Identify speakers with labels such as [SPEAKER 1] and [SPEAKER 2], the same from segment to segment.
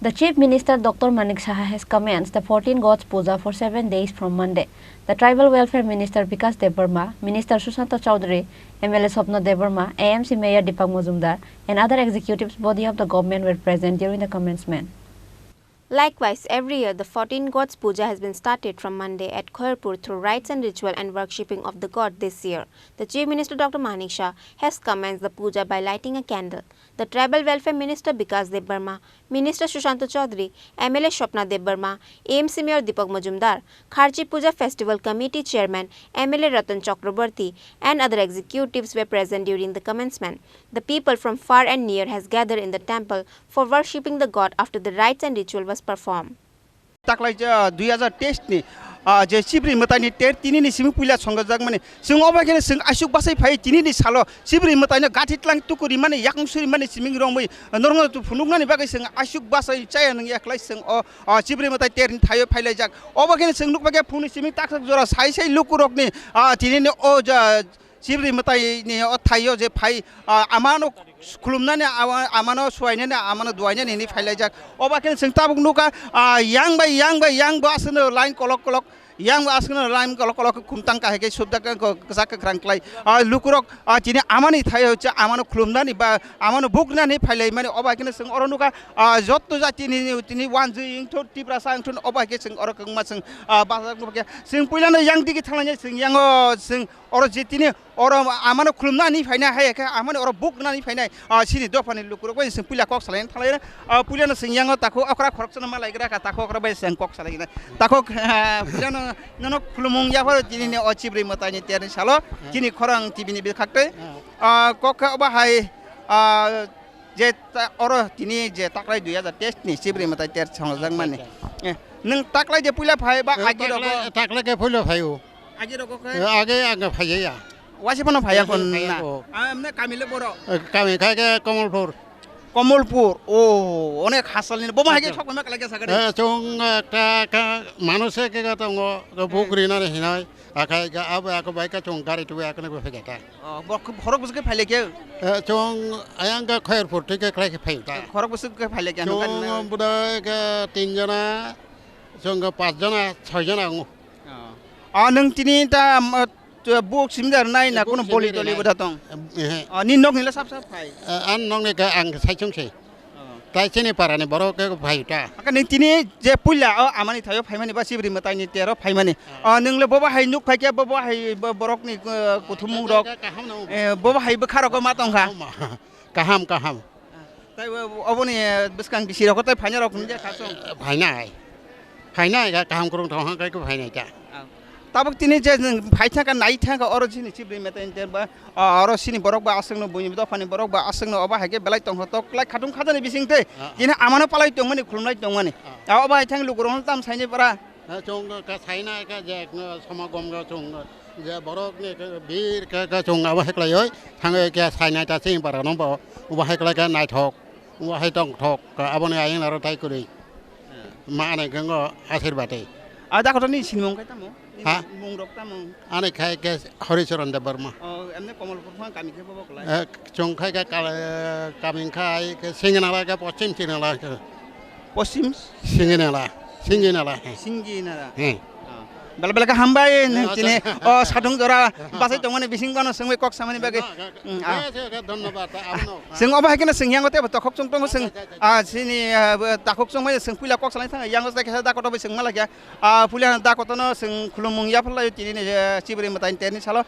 [SPEAKER 1] The Chief Minister Dr. Manik Saha has commenced the 14 Gods Puja for 7 days from Monday. The Tribal Welfare Minister Vikas Debarma, Minister Sushanta Chowdhury, MLA Swapna Debarma, AMC Mayor Deepak Majumdar, and other executives body of the government were present during the commencement.
[SPEAKER 2] Likewise, every year the 14 Gods Puja has been started from Monday at Khairpur through rites and ritual and worshipping of the god this year. The Chief Minister Dr. Manik Shah has commenced the puja by lighting a candle. The Tribal Welfare Minister Vikas Debarma, Minister Sushanta Chowdhury, MLA Swapna Debarma, AMC Mayor Deepak Majumdar, Kharchi Puja Festival Committee Chairman MLA Ratan Chakrabarti and other executives were present during the commencement. The people from far and near has gathered in the temple for worshipping the god after the rites and ritual was performed.
[SPEAKER 3] Taklai 2023 ni je sibri matani ter tini ni simi puila songjak mane sing obakene sing asuk basai phai tini ni salo sibri matani gathitlang tukuri mane yakung suri mane siming rongmai norngo tu phunuknani bagai sing asuk basai chaya nang yaklai sing sibri matai ter ni thayo phailai jak obakene sing nukbage phuni simi taksak jora sai sai lukurok ni tini ni sibri matai ni thayo je phai amano khulumnani amano suainani amano duainani ni phailai jak obakene sing tabuk nuka yang ba asno line kolok yang asno line kolok kumtang ka hege subda ka sak krangklai lukurok tini amani thayo cha amano khulumnani ba amano buknani phailai mane obakene sing oronuka jotto ja tini wanji ingthor tipra sang thun obake sing orokma sing bazak nuke sing puilana yang digi thalanya sing yang sing oro jitini oro amano khulumnani phaina haye ka amano oro buknani phaina sini dofani lukurok ba sing puila kok salain thalai puilana sing yang takho akra khorokchana malaigra ka takho akra ba sing kok salaina takho puilana nono khulumung ya hor tini ne ochibri matani terni salo kini khorang tibini bi khakte kokha ba hai je oro tini je taklai 2023 ni sibri matai ter songjak mane nang taklai je puila phai ba agi roko
[SPEAKER 4] taklai ke puila phayo
[SPEAKER 3] agi roko
[SPEAKER 4] age phaya ya
[SPEAKER 3] wasi pano phaya kon na amne kamile boro
[SPEAKER 4] kami ke
[SPEAKER 3] Kamalpur ও অনেক হাসাল নি বোমা হাগে সব make লাগে সাগরে
[SPEAKER 4] চং কা মানুষে কে গা তং বুকরি না হিনাই আখাই গা আব আক বাইকা চং গাড়ি টু আকনে গো ফেগাটা
[SPEAKER 3] খরক বসকে ফাইলে কে
[SPEAKER 4] চং আয়াং গা খয়রপুর থেকে ক্লাই ফাইতা
[SPEAKER 3] খরক বসকে ফাইলে কে
[SPEAKER 4] চং বুদাই কে 3 জনা চং 5 জনা 6 জনা
[SPEAKER 3] নং তিনি তা buk simdar nai na kono boli toli bodatong ni nok nila sap phai
[SPEAKER 4] an nong ne ka ang sai chung sei tai chene parane boro ke phai ta
[SPEAKER 3] aka ning tini je puila amani thayo phai mani ba sibri matai ni tero phai mani ningle boba hai nuk phai ke boba hai borok ni kuthumung rok boba hai bakha rok ma tong kha
[SPEAKER 4] kaham
[SPEAKER 3] tai oboni biskang bisi rok tai phai rok ni je khasong
[SPEAKER 4] phai nai ka kaham kurung thong ka ko phai nai ta
[SPEAKER 3] tabuk tini je phai thaka nai thaka oro sini sibri matai ter ba oro sini borok ba asengno buni do phani borok ba asengno oba hage belai tong hotok klai khatung khajani bisingte kini amano palai tong mani khulmai tong mani oba hai thang lukurong tam saini para
[SPEAKER 4] chong ka saina ka je samagom ga chong je borok ni bir ka chong oba heklai oi thang ke saina ta sing para no ba oba heklai ka nai thok oba hai tong thok ka abone aing naro tai kuri ma ne gango asirbate
[SPEAKER 3] ada kotoni sinmong kai tamo
[SPEAKER 4] ha
[SPEAKER 3] mung rok tamo
[SPEAKER 4] ane khai ke horicharan debarma
[SPEAKER 3] emne komolpur phang kami ke bobo klai
[SPEAKER 4] chong khai ka kami khai ke singinala ka pochim singinala
[SPEAKER 3] posim
[SPEAKER 4] singinala
[SPEAKER 3] bala bala ka hambai tini sadung jora basai tong mani bising kono sengwe kok samani bage
[SPEAKER 4] ধন্যবাদ আমনো
[SPEAKER 3] sing oba hakena sing yang ote tokok chong tong sing sini takok chong mai sing puila kok salai thang yang ote ka da koto bai sing malagya puila da koto no sing khulumung ya phalai tini ne sibri matain terni salo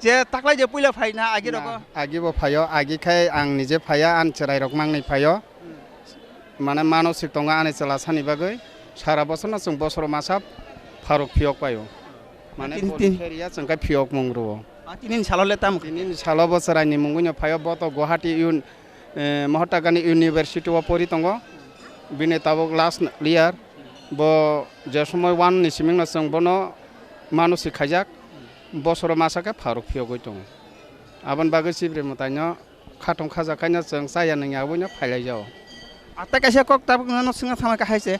[SPEAKER 3] je taklai je puila phaina agi roko
[SPEAKER 5] agi bo phayo agi khai ang nije phaya an cherai rok mangnai phayo mane manosik tonga ani chala sani bagai সারা বছর না जों বছর মাসাব ফারুক ফিয়ক পাयो মানে ফেরিয়া जों का ফিয়ক Mangrio
[SPEAKER 3] tinin salole tam
[SPEAKER 5] tinin salo bosarai ni mungunya payo boto Guwahati Mahatma Gandhi University wa pori tongo bine tabok last year bo je সময় one ni siming na जों bono manusi khajak বছর মাসাকে ফারুক ফিয়ক গই tongo aban bagai sibre mataino khatong khajakanya जों saya nang yabunya phailai jao
[SPEAKER 3] ata kaisa kok tabuk no singa thama ka haise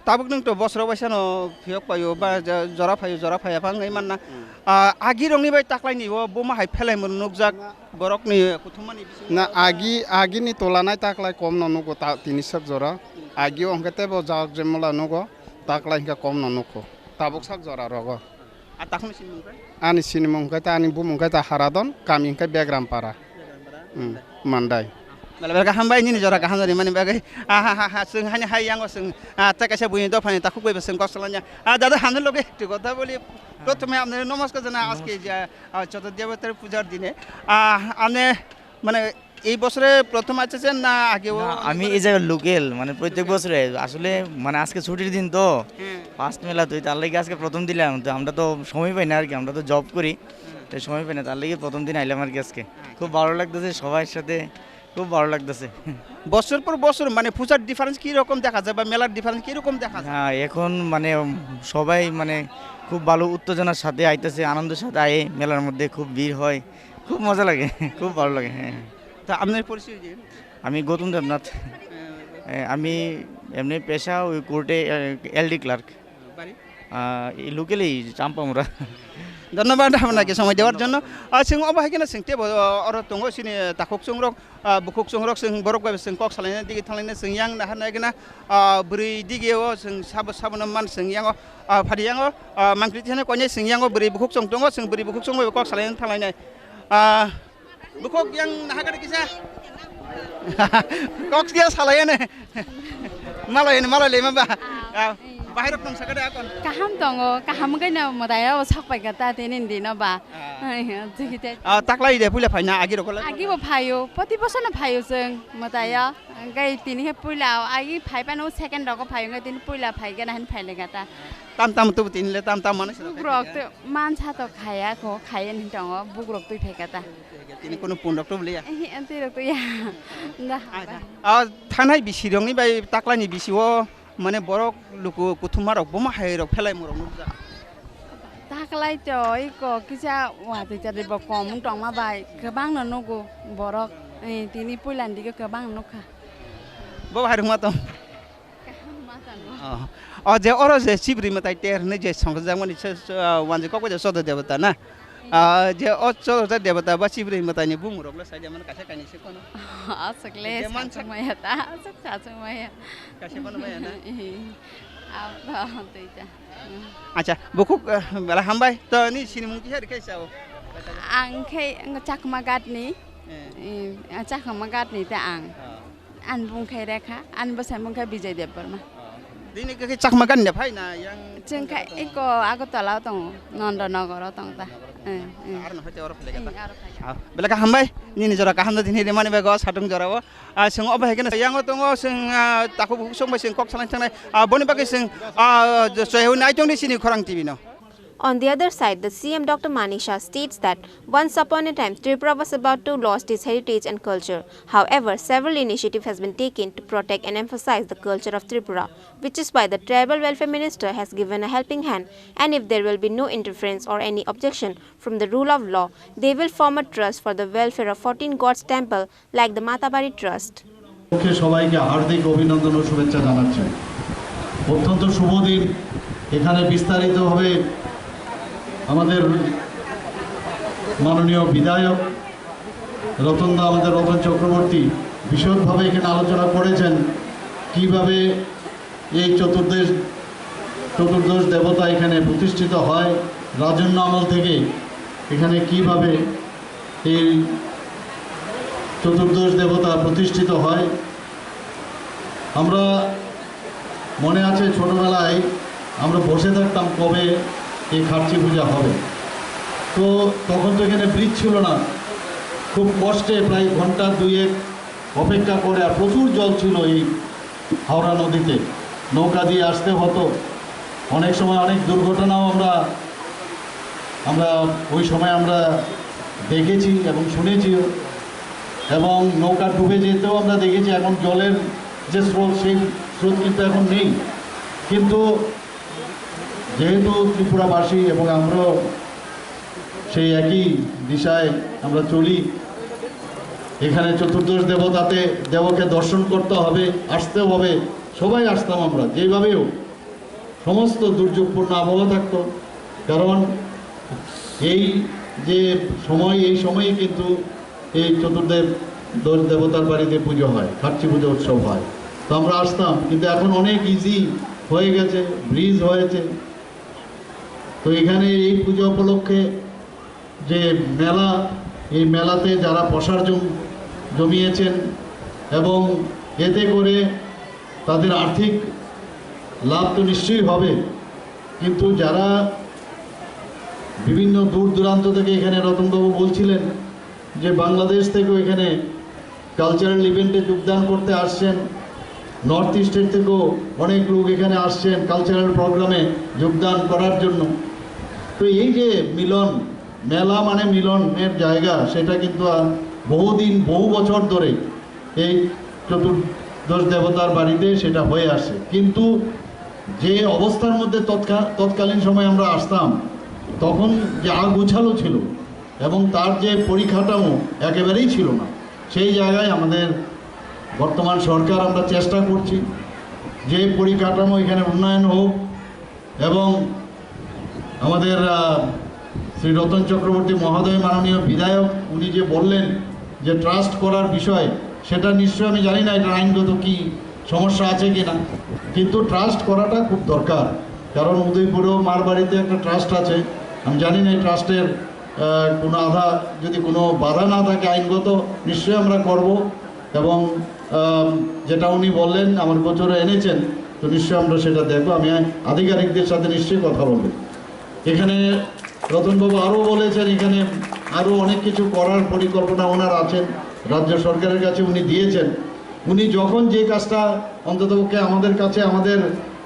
[SPEAKER 3] tabuk nung to bosro baisa no phiok payo ba jora phaya phang ngai manna agi rongni bai taklai ni bo boma hai phelai mun nukjak borok ni kuthumani
[SPEAKER 5] na agi ni tolanai taklai kom no nuko ta tinisak jora agi ongkete bo jak jemla nuko taklai ka kom no nuko tabuk sak jora rogo
[SPEAKER 3] takuni sin mungkai
[SPEAKER 5] ani sinimong kata ani bumong kata haradon kami ka begram para mandai
[SPEAKER 3] Bala bala hambai ni jora ka hanjani mani bagai sing hanya hai yang sing ta kaisa buin do phani takuk bai sing kosalanya দাদা Haman লোকে একটু কথা বলি প্রথমে আপনাদের নমস্কার জানাই আজকে যে চতুর্দেবতার পূজার দিনে আপনি মানে এই বছরে প্রথম আসছেন না আগেও
[SPEAKER 6] আমি এই জায়গার লোকাল মানে প্রত্যেক বছরে আসলে মানে আজকে ছুটির দিন তো ফার্স্ট মেলা তো তার লাগে আজকে প্রথম দিলাম তো আমরা তো সময় পাই না আর কি আমরা তো জব করি তো সময় পাই না তার লাগে প্রথম দিন আইলাম আর কি আজকে খুব ভালো লাগতেছে সবার সাথে খুব ভালো লাগতেছে
[SPEAKER 3] বছর পর বছর মানে পূজার ডিফারেন্স কি রকম দেখা যায় বা মেলার ডিফারেন্স কি রকম দেখা যায়
[SPEAKER 6] হ্যাঁ এখন মানে সবাই মানে খুব ভালো উত্তেজনার সাথে আইতেছে আনন্দের সাথে আয়ে মেলার মধ্যে খুব ভিড় হয় খুব মজা লাগে খুব ভালো লাগে হ্যাঁ
[SPEAKER 3] তা আপনার পরিচয় দিন
[SPEAKER 6] আমি গৌতম দেবনাথ আমি এমনি পেশা ওই কোর্টে এলডি ক্লার্ক এই লোকেলেই চাম্পামরা
[SPEAKER 3] ধন্যবাদ আপনাকে সময় দেওয়ার জন্য जों अबाहायखौनो सोंथे अर दङ सिनि ताखुक संरक बुकुक संरक जों बरक बाय जों कक सालायना दिगे थांलायना जों यां नाहानायगोना ब्रै दिगेव जों साबन मान जों यां फारियां मांक्रिथिने कयने जों यां ब्रै बुकुक सं दङ जों ब्रै बुकुक सं कक सालायना थांलायनाय बुकुक यां नाहागोन किसा कक गया सालायने मालायले माबा बाहेराव दं सागade akon
[SPEAKER 7] kaham tongo kaham gaina modaya sakpai gata tenin dino ba jigite
[SPEAKER 3] taklai de puila phaina agi rokala
[SPEAKER 7] agi bo phayo poti bosona phayo jeng modaya gai tini he puila agi phaipa no second roko phayo gai tini puila phaiga na han phaile gata
[SPEAKER 3] tam tu tinle tam manus
[SPEAKER 7] bugrok to mancha to khaya ko khayen tongo bugrok tui phekata
[SPEAKER 3] tini kono pundok to blia
[SPEAKER 7] ante rok to ya da
[SPEAKER 3] thanai bisirongni bai taklani bisiwo মানে বরক লুকু কুথুমারক বমা হাইরক ফেলাই মরক Nuja
[SPEAKER 7] taklai choi ko kisa wa ti chari bo kom tong ma bai kebang no nugo borok tini puilan di kebang nukha
[SPEAKER 3] bo hairuk ma to যে or যে শিবরি মাতাই টের নে যে সংজাং মানে ওয়ানজে cock যে সদ দেবতা না যে অচর দেবতা বা শিবরি মাতাই নি বুমুরকলে সাইডে মানে কাছে কানি সে কোন
[SPEAKER 7] asakle maya ta asak maya
[SPEAKER 3] কাছে কোন মায়া না
[SPEAKER 7] apa toita
[SPEAKER 3] আচ্ছা বুকুক বেলা হামবাই তো নি সিনি মুকি হারি কাইসাও
[SPEAKER 7] ang khay chakmagat ni chakmagat ni ta ang an bung khay rekha an basai bung khay bijay debarma
[SPEAKER 3] দিনে কে চাকমাগান নে ভাই না ইয়াং
[SPEAKER 7] जों khay iko agotala tong nandanagar tong ta
[SPEAKER 3] আর না হইতে অর ফেলে গেতা বেলা কা হামবাই নি নিজরা কা হামদা দিনে মানি বেগ সাটং জরাও जों अबाहायखौनो यां दङ जों ताखु संबाय जों कक सालायनो थांनाय बनि बागै जों जयहु नायटंनि सिनि खरां टिभि न
[SPEAKER 2] On the other side, the CM Dr. Manik Shah states that once upon a time, Tripura was about to lose its heritage and culture. However, several initiatives has been taken to protect and emphasize the culture of Tripura, which is why the Tribal Welfare Minister has given a helping hand. And if there will be no interference or any objection from the rule of law, they will form a trust for the welfare of 14 Gods Temple like the Matabari Trust.
[SPEAKER 8] সবাইকে হার্দিক অভিনন্দন ও শুভেচ্ছা জানাচ্ছি। অত্যন্ত শুভ দিন। এখানে বিস্তারিতভাবে আমাদের মাননীয় বিধায়ক রতনদা আমাদের রতন চক্রবর্তী বিশদভাবে এখানে আলোচনা করেছেন কিভাবে এই চতুর্দশ দেবতা এখানে প্রতিষ্ঠিত হয় রাজন্য আমল থেকে এখানে কিভাবে এই চতুর্দশ দেবতা প্রতিষ্ঠিত হয়। আমরা মনে আছে ছোটবেলায় আমরা বসে থাকতাম কবে এই খার্চি পূজা হবে। তো তখন তো এখানে ব্রিজ ছিল না, খুব কষ্টে প্রায় ঘন্টা দুয়েক অপেক্ষা করে, আর প্রচুর জল ছিল এই হাওড়া নদীতে, নৌকা দিয়ে আসতে হতো। অনেক সময় অনেক দুর্ঘটনাও আমরা ওই সময় আমরা দেখেছি এবং শুনেছিও, এবং নৌকা ডুবে যেতেও আমরা দেখেছি। এখন জলের যে স্রোত, সেই স্রোত কিন্তু এখন নেই। কিন্তু যেহেতু ত্রিপুরাবাসী এবং আমরাও সেই একই দিশায় আমরা চলি, এখানে চতুর্দশ দেবতাতে দেবকে দর্শন করতে হবে, আসতে হবে, সবাই আসতাম আমরা যেভাবেও। সমস্ত দুর্যোগপূর্ণ আবহাওয়া থাকতো। কারণ এই যে সময়, এই সময়ে কিন্তু এই চতুর্দেব দেবতার বাড়িতে পুজো হয়, খার্চি পুজো উৎসব হয়। তো আমরা আসতাম, কিন্তু এখন অনেক ইজি হয়ে গেছে, ব্রিজ হয়েছে। তো এখানে এই পুজো উপলক্ষে যে মেলা, এই মেলাতে যারা বসার জমিয়েছেন এবং এতে করে তাদের আর্থিক লাভ তো নিশ্চয়ই হবে, কিন্তু যারা বিভিন্ন দূর দূরান্ত থেকে এখানে, রতনবাবু বলছিলেন যে বাংলাদেশ থেকেও এখানে কালচারাল ইভেন্টে যোগদান করতে আসছেন, নর্থ ইস্টের থেকেও অনেক লোক এখানে আসছেন কালচারাল প্রোগ্রামে যোগদান করার জন্য। তো এই যে মিলন, মেলা মানে মিলনের জায়গা, সেটা কিন্তু বহুদিন, বহু বছর ধরে এই চতুর্দশ দেবতার বাড়িতে সেটা হয়ে আসে। কিন্তু যে অবস্থার মধ্যে তৎকালীন সময় আমরা আসতাম, তখন যে গোছালো ছিল এবং তার যে পরিকাঠামো একেবারেই ছিল না। সেই জায়গায় আমাদের বর্তমান সরকার, আমরা চেষ্টা করছি যে পরিকাঠামো এখানে উন্নয়ন হোক এবং আমাদের শ্রী রতন চক্রবর্তী মহোদয়, মাননীয় বিধায়ক, উনি যে বললেন যে ট্রাস্ট করার বিষয়, সেটা নিশ্চয়ই, আমি জানি না এটা আইনগত কি সমস্যা আছে কি না, কিন্তু ট্রাস্ট করাটা খুব দরকার। কারণ উদয়পুরেও মার বাড়িতে একটা ট্রাস্ট আছে, আমি জানি না এই ট্রাস্টের কোনো যদি কোনো বাধা না থাকে আইনগত, নিশ্চয়ই আমরা করব। এবং যেটা উনি বললেন আমার বছরে এনেছেন, তো নিশ্চয়ই আমরা সেটা দেখব। আমি আধিকারিকদের সাথে নিশ্চয়ই কথা বলবো। এখানে রতনবাবু আরও বলেছেন, এখানে আরও অনেক কিছু করার পরিকল্পনা ওনার আছেন, রাজ্য সরকারের কাছে উনি দিয়েছেন। উনি যখন যে কাজটা অন্ততপক্ষে আমাদের কাছে,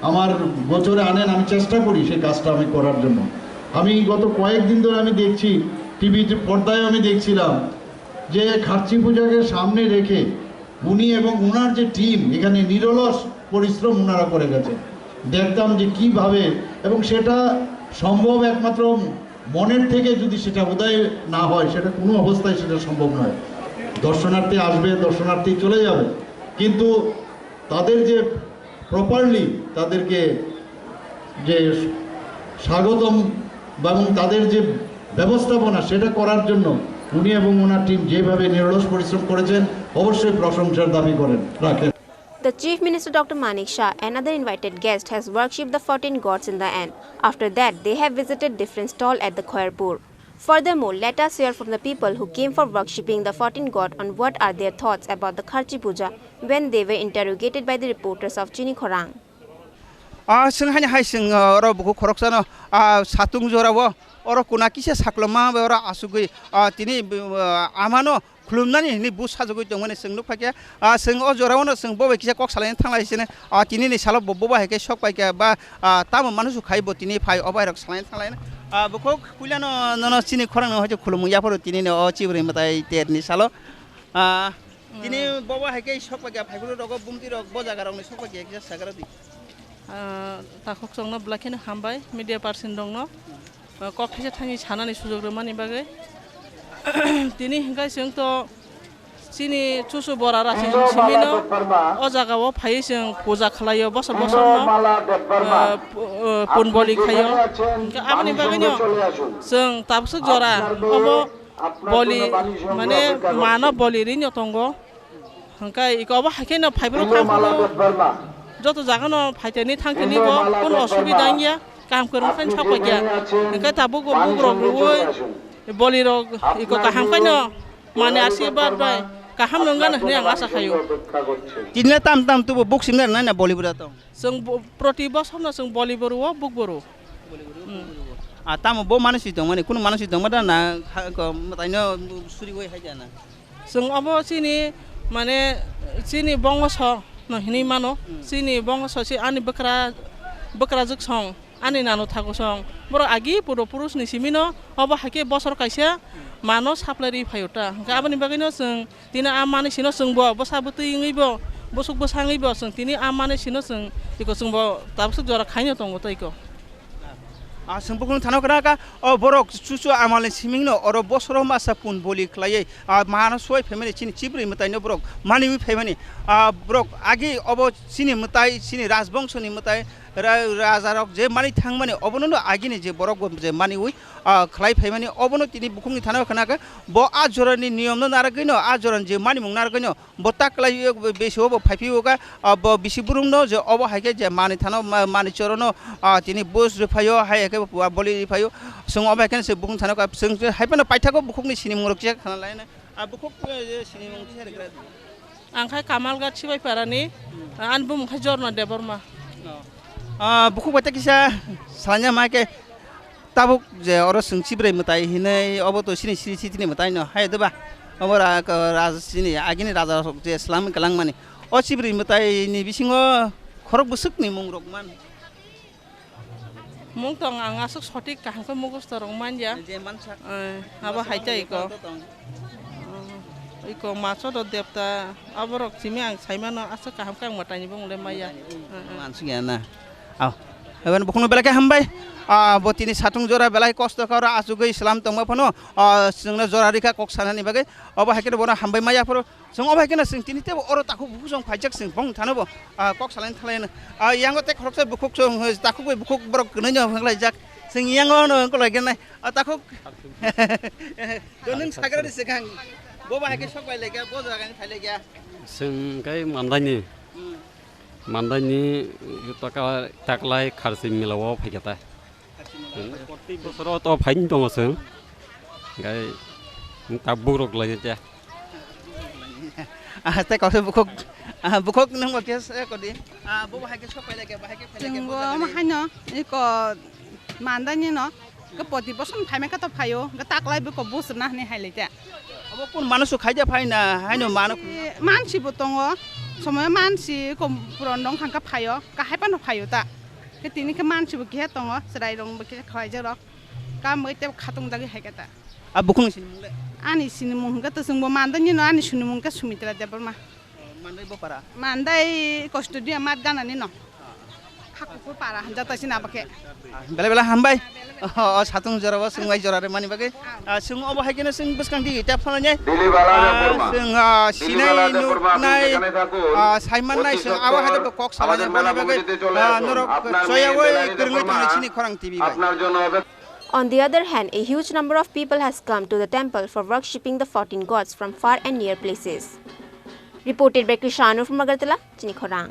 [SPEAKER 8] আমার গোচরে আনেন, আমি চেষ্টা করি সেই কাজটা আমি করার জন্য। আমি গত কয়েকদিন ধরে আমি দেখছি, টিভি পর্দায় আমি দেখছিলাম যে খার্চি পূজাকে সামনে রেখে উনি এবং ওনার যে টিম এখানে নিরলস পরিশ্রম ওনারা করে গেছে। দেখতাম যে কিভাবে, এবং সেটা সম্ভব একমাত্র মনের থেকে, যদি সেটা উদয় না হয় সেটা কোনো অবস্থায় সেটা সম্ভব নয়। দর্শনার্থী আসবে, দর্শনার্থী চলে যাবে, কিন্তু তাদের যে প্রপারলি তাদেরকে যে স্বাগতম এবং তাদের যে ব্যবস্থাপনা, সেটা করার জন্য উনি এবং ওনার টিম যেভাবে নিরলস পরিশ্রম করেছেন, অবশ্যই প্রশংসার দাবি রাখেন।
[SPEAKER 2] The Chief Minister Dr. Manik Shah, another invited guest, has worshipped the 14 gods in the end. After that, they have visited different stalls at the Khairpur. Furthermore, let us hear from the people who came for worshipping the 14 gods on what are their thoughts about the Kharchi Puja when they were interrogated by the reporters of Chini Khorang.
[SPEAKER 3] Senghanya hai seng oro buku khoroksano satung jorawo oro kuna kise saklama oro asugui tini amano khulumnani ni bu sajugui tongmani seng nukphakia seng o jorawono seng bobe kise kok salain thanglai sene tini ni salo bobo heke sok paika ba tamo manusu khaibo tini phai obairok salain thanglai buku kulano nono Chini Khorang hoje khulumu yaporo tini ne o chibri matai ter ni salo tini bobo heke sok paika phaiburo rogo bumti rog bojagarong ni sok paika kise sagara di
[SPEAKER 9] takok songno blakhene hambai media person dongno kok khise thangi sanani sujog romani bagai tini hingai sing to Chini chusu bora rasi simino o jaga o phai sing puja khlayo bosor bosor no punboli khayo amani bagai no sing tapsu jora obo boli mane mano boli rin yotongo hangkai ikoba hakeno phaibro thamlo joto jagano phaiteni thangteni bo kono osubida ngia kam kormo khan sapagya hangkai tabu go bugrok ruoi boli rok iko kaham kaino mane asibad bai kaham nongan hne ang asa khayo
[SPEAKER 3] tinle tam tu buk simna na bollywood to
[SPEAKER 9] sing proti bosor na sing bollywood wo buk boru
[SPEAKER 3] tam bo manusi to mane kun manusi to mada na taino suri goi haijana
[SPEAKER 9] sing abo sini mane sini bongso no hini mano sini bongso si ani bakra juk song ani nano thago song boro agi puro purus ni simino obo hake bosor kaisa mano saplari phayota gabani bagino sing tina amane sino sing bo bosabutu ingibo bosuk bosangibo sing tini amane sino sing iko sing bo tabsuk jora khaino tongo taiko
[SPEAKER 3] sempurna thano kara o borok chuchu amale simingno oro bosoro masa pun boli khlai mana soi family Chini chibri mutai no borok mani mi family borok agi obo Chini mutai Chini rajbongso ni mutai raja rok je mani thang mani obono no agini je borok je mani ui khlai phai mani obono tini bukhungni thana khana ka bo ajorani niyom no naragino ajoran je mani mung naragino bo taklai beso bo phaipi oga bo bisiburung no je obo haike je mani thana mani chorono tini bos ruphayo hai ke boli ruphayo sung oba ken se bukhung thana ka sung haipano paithako bukhungni sini murok je khana laina bukhuk sini mung je regra
[SPEAKER 9] angkai kamal ga chibai parani anbum khai jorna deborma
[SPEAKER 3] bukhuk bata kisa salanya make tabuk je oro sung chibre mutai hinai obo to sini sini mutai no hai deba obo raja sini agini raja je islam kalang mani o chibre mutai ni bisingo khorok busuk ni mung rok man
[SPEAKER 9] mung tong angasuk sotik kahang ko mugus torong man ya aba haita iko maso do depta aborok simi ang saimano asa kaham kang matani bong le maya
[SPEAKER 3] mansung ya na aw eban bukhung belake hambai botini satung jora belai kosto kara asugo islam tongma phono sungna jora rika kok sanani bagai oba hakene bona hambai maya poro sung oba hakene sung tini te oro taku bukhung phajak sung bong thanobo kok salan thalain yango te khorok se bukhuk sung taku bukhuk borok gnyo hanglai jak sung yango no ko lagi nai taku donung sagar di sekang boba hake sok bai lega bo jaga ni thale gya
[SPEAKER 10] sung kai mandani yutaka taklai kharsi milawo phigata proti bosoro to phain dong sung gai taburok lai ja
[SPEAKER 3] te ko bukhok nang ma kes ko di boba hake sok bai lega ba hake phale
[SPEAKER 7] Jenggo mahano iko mandani no ke poti boson phaime ka to phayo ga taklai be ko busna ni hailita
[SPEAKER 3] obo kun manusu khaija phaina haino manu
[SPEAKER 7] mansi botongo সময় মানসি কম পুরন্দং খাঙ্কা ফায়ো কাহাইপানো ফায়ো তা কে তিনি কে মানসি বকি হে তঙ্গ সরাই রং বকি খাই জরক কাম মইতে খাতং দাগি হাইকাতা
[SPEAKER 3] bukhung sin mule
[SPEAKER 7] ani sini mung gata sungbo mandani no ani suni mung ka sumitra debarma
[SPEAKER 3] mandai bo para
[SPEAKER 7] mandai kosto dia mat ganani no hakku para jata sina bake
[SPEAKER 3] bela bela hambai satung jora ba sungai jora re mani bagai sung obo hakene sung buskang di tap phone nyai sung sinai nai saiman nai sung awa hada kok salanya bana bagai norok soya woi kerngai tang sini khorang tv bai.
[SPEAKER 2] On the other hand, a huge number of people has come to the temple for worshipping the 14 gods from far and near places. Reported by Krishanu from Agartala, Chinikhorang.